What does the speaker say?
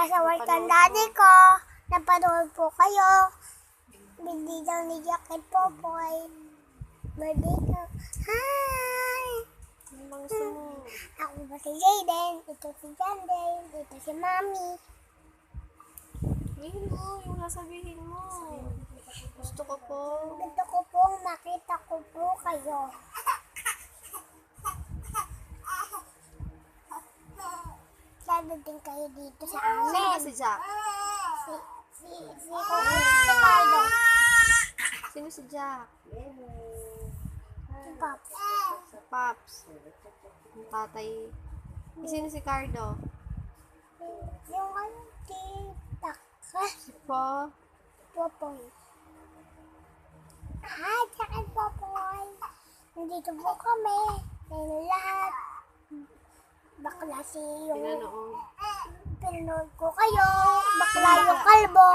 Nasa work ang daddy ko. Napanood po kayo. Bindi daw ni Jacket Popoy. Birthday ko. Hi! Anong gusto mo? Ako ba si Jayden? Ito si Janday. Ito si Mami. Sabihin mo, yung nasabihin mo. Gusto ko po. Gusto ko pong makita ko po kayo. Dadating kayo dito sa Sino ba amin. si Jack? Si Cardo. Sino si Jack? Si Pops. Pops. Yung tatay. Sino si Cardo? Yung ano, TikTok. Si Po. Popoy. Hi, Jacket Popoy. Nandito po kami. Ngayon lahat. Bakla si yung Pinanood. pinanood ko kayo. Bakla yung kalbo.